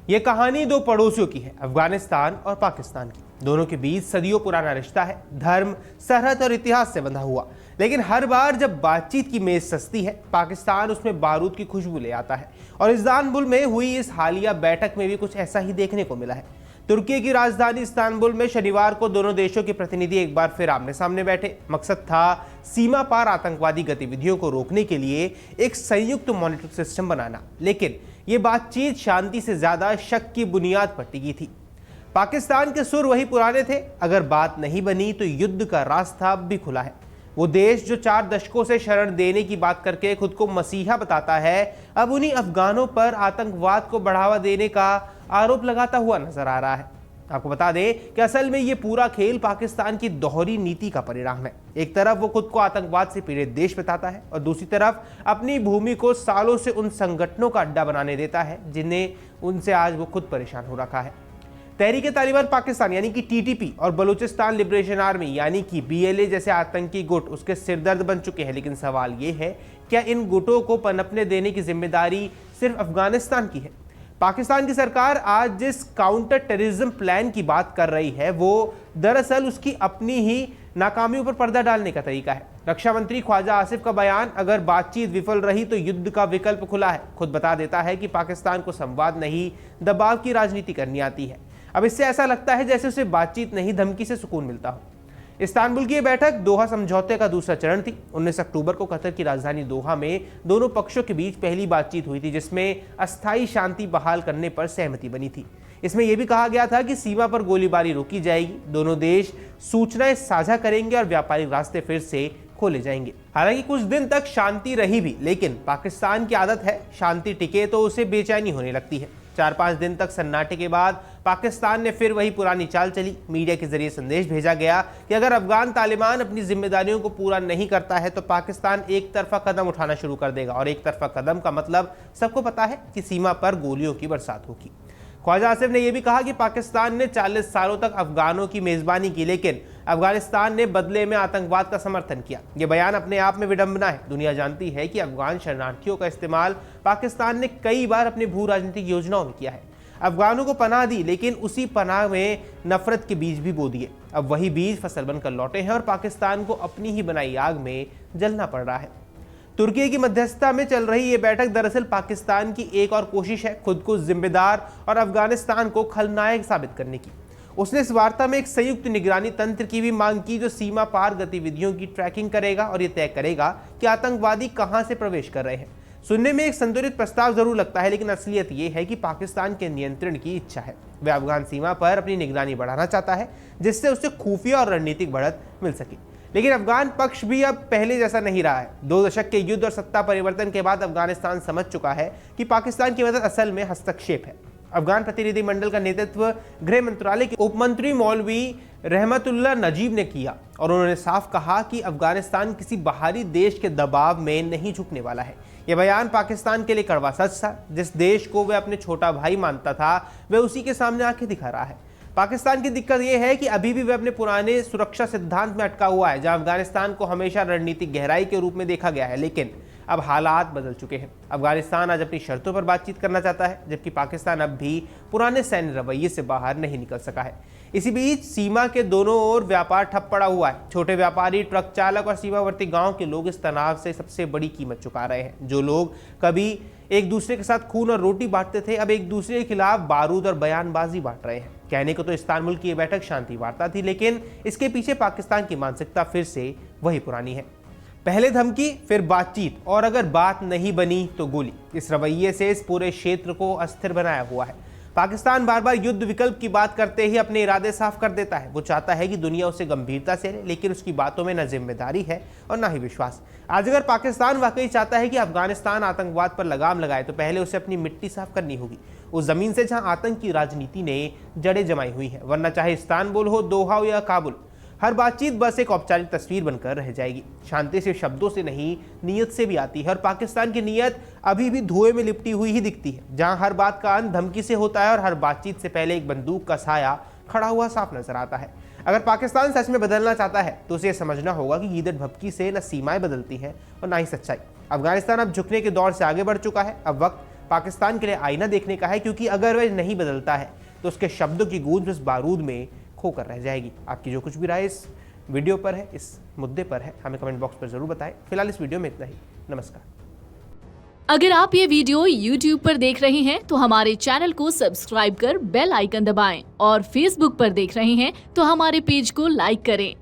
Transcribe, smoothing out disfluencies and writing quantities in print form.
ये कहानी दो पड़ोसियों की है, अफगानिस्तान और पाकिस्तान की। दोनों के बीच सदियों पुराना रिश्ता है, धर्म, सरहद और इतिहास से बंधा हुआ। लेकिन हर बार जब बातचीत की मेज सजती है, पाकिस्तान उसमें बारूद की खुशबू ले आता है। और इस्तांबुल में हुई इस हालिया बैठक में भी कुछ ऐसा ही देखने को मिला है। तुर्की की राजधानी इस्तांबुल में शनिवार को दोनों देशों के प्रतिनिधि एक बार फिर आमने सामने बैठे। मकसद था सीमा पार आतंकवादी गतिविधियों को रोकने के लिए एक संयुक्त मॉनिटरिंग सिस्टम बनाना। लेकिन ये बातचीत शांति से ज्यादा शक की बुनियाद पर टिकी थी। पाकिस्तान के सुर वही पुराने थे, अगर बात नहीं बनी तो युद्ध का रास्ता अब भी खुला है। वो देश जो 4 दशकों से शरण देने की बात करके खुद को मसीहा बताता है, अब उन्हीं अफगानों पर आतंकवाद को बढ़ावा देने का आरोप लगाता हुआ नजर आ रहा है। आपको बता दें कि असल में ये पूरा खेल पाकिस्तान की दोहरी नीति का परिणाम है। एक तरफ वो खुद को आतंकवाद से पीड़ित देश बताता है और दूसरी तरफ अपनी भूमि को सालों से उन संगठनों का अड्डा बनाने देता है जिन्हें उनसे आज वो खुद परेशान हो रखा है। तहरीक तालिबान पाकिस्तान यानी कि टीटीपी और बलूचिस्तान लिबरेशन आर्मी यानी कि बीएलए जैसे आतंकी गुट उसके सिरदर्द बन चुके हैं। लेकिन सवाल ये है, क्या इन गुटों को पनपने देने की जिम्मेदारी सिर्फ अफगानिस्तान की है? पाकिस्तान की सरकार आज जिस काउंटर टेररिज्म प्लान की बात कर रही है, वो दरअसल उसकी अपनी ही नाकामियों पर पर्दा डालने का तरीका है। रक्षा मंत्री ख्वाजा आसिफ का बयान, अगर बातचीत विफल रही तो युद्ध का विकल्प खुला है, खुद बता देता है कि पाकिस्तान को संवाद नहीं, दबाव की राजनीति करनी आती है। अब इससे ऐसा लगता है जैसे उसे बातचीत नहीं, धमकी से सुकून मिलता हो। इस्तांबुल की यह बैठक दोहा समझौते का दूसरा चरण थी। 19 अक्टूबर को कतर की राजधानी दोहा में दोनों पक्षों के बीच पहली बातचीत हुई थी, जिसमें अस्थायी शांति बहाल करने पर सहमति बनी थी। इसमें यह भी कहा गया था कि सीमा पर गोलीबारी रोकी जाएगी, दोनों देश सूचनाएं साझा करेंगे और व्यापारिक रास्ते फिर से खोले जाएंगे। हालांकि कुछ दिन तक शांति रही भी, लेकिन पाकिस्तान की आदत है, शांति टिके तो उसे बेचैनी होने लगती है। 4-5 दिन तक सन्नाटे के बाद पाकिस्तान ने फिर वही पुरानी चाल चली। मीडिया के जरिए संदेश भेजा गया कि अगर अफगान तालिबान अपनी जिम्मेदारियों को पूरा नहीं करता है तो पाकिस्तान एक तरफा कदम उठाना शुरू कर देगा। और एक तरफा कदम का मतलब सबको पता है कि सीमा पर गोलियों की बरसात होगी। ख्वाजा आसिफ ने यह भी कहा कि पाकिस्तान ने 40 सालों तक अफगानों की मेजबानी की, लेकिन अफगानिस्तान ने बदले में आतंकवाद का समर्थन किया। यह बयान अपने आप में विडंबना है। दुनिया जानती है कि अफगान शरणार्थियों का इस्तेमाल पाकिस्तान ने कई बार अपनी भू राजनीतिक योजनाओं में किया है। अफगानों को पनाह दी, लेकिन उसी पनाह में नफरत के बीज भी बो दिए। अब वही बीज फसल बनकर लौटे हैं और पाकिस्तान को अपनी ही बनाई आग में जलना पड़ रहा है। तुर्की की मध्यस्थता में चल रही ये बैठक दरअसल पाकिस्तान की एक और कोशिश है खुद को जिम्मेदार और अफगानिस्तान को खलनायक साबित करने की। उसने इस वार्ता में एक संयुक्त निगरानी तंत्र की भी मांग की, जो सीमा पार गतिविधियों की ट्रैकिंग करेगा और ये तय करेगा कि आतंकवादी कहां से प्रवेश कर रहे हैं। सुनने में एक संतुलित प्रस्ताव जरूर लगता है, लेकिन असलियत ये है कि पाकिस्तान के नियंत्रण की इच्छा है। वह अफगान सीमा पर अपनी निगरानी बढ़ाना चाहता है, जिससे उसे खुफिया और रणनीतिक बढ़त मिल सके। लेकिन अफगान पक्ष भी अब पहले जैसा नहीं रहा है। 2 दशक के युद्ध और सत्ता परिवर्तन के बाद अफगानिस्तान समझ चुका है कि पाकिस्तान की मदद असल में हस्तक्षेप है। अफगान प्रतिनिधिमंडल का नेतृत्व गृह मंत्रालय के उप मंत्री मौलवी रहमतुल्लाह नजीब ने किया और उन्होंने साफ कहा कि अफगानिस्तान किसी बाहरी देश के दबाव में नहीं झुकने वाला है। यह बयान पाकिस्तान के लिए कड़वा सच था। जिस देश को वह अपने छोटा भाई मानता था, वह उसी के सामने आंखें दिखा रहा है। पाकिस्तान की दिक्कत यह है कि अभी भी वह अपने पुराने सुरक्षा सिद्धांत में अटका हुआ है, जहां अफगानिस्तान को हमेशा रणनीतिक गहराई के रूप में देखा गया है। लेकिन अब हालात बदल चुके हैं। अफगानिस्तान आज अपनी शर्तों पर बातचीत करना चाहता है, जबकि पाकिस्तान अब भी पुराने सैन्य रवैये से बाहर नहीं निकल सका है। इसी बीच सीमा के दोनों ओर व्यापार ठप पड़ा हुआ है। छोटे व्यापारी, ट्रक चालक और सीमावर्ती गांव के लोग इस तनाव से सबसे बड़ी कीमत चुका रहे हैं। जो लोग कभी एक दूसरे के साथ खून और रोटी बांटते थे, अब एक दूसरे के खिलाफ बारूद और बयानबाजी बांट रहे हैं। कहने को तो इस्तांबुल की यह बैठक शांति वार्ता थी, लेकिन इसके पीछे पाकिस्तान की मानसिकता फिर से वही पुरानी है। पहले धमकी, फिर बातचीत, और अगर बात नहीं बनी तो गोली। इस रवैये से इस पूरे क्षेत्र को अस्थिर बनाया हुआ है। पाकिस्तान बार बार युद्ध विकल्प की बात करते ही अपने इरादे साफ कर देता है। वो चाहता है कि दुनिया उसे गंभीरता से ले, लेकिन उसकी बातों में न जिम्मेदारी है और न ही विश्वास। आज अगर पाकिस्तान वाकई चाहता है कि अफगानिस्तान आतंकवाद पर लगाम लगाए, तो पहले उसे अपनी मिट्टी साफ करनी होगी, उस जमीन से जहां आतंक की राजनीति ने जड़ें जमाई हुई है। वरना चाहे इस्तांबुल हो, दोहा हो या काबुल, हर बातचीत बस एक औपचारिक तस्वीर बनकर रह जाएगी। शांति सिर्फ शब्दों से नहीं, नीयत से भी आती है, और पाकिस्तान की नीयत अभी भी धुएं में लिपटी हुई ही दिखती है। जहां हर बात का अंत धमकी से होता है और हर बातचीत से पहले एक बंदूक का साया खड़ा हुआ साफ नजर आता है। अगर पाकिस्तान सच में बदलना चाहता है तो उसे समझना होगा कि ईंधन भभकी से न सीमाएं बदलती हैं और ना ही सच्चाई। अफगानिस्तान अब झुकने के दौर से आगे बढ़ चुका है। अब वक्त पाकिस्तान के लिए आईना देखने का है, क्योंकि अगर वह नहीं बदलता है तो उसके शब्दों की गूंज बस बारूद में खोकर रह जाएगी। आपकी जो कुछ भी राय इस वीडियो पर है, इस मुद्दे पर है, हमें कमेंट बॉक्स पर जरूर बताएं। फिलहाल इस वीडियो में इतना ही। नमस्कार। अगर आप ये वीडियो YouTube पर देख रहे हैं तो हमारे चैनल को सब्सक्राइब कर बेल आइकन दबाएं और Facebook पर देख रहे हैं तो हमारे पेज को लाइक करें।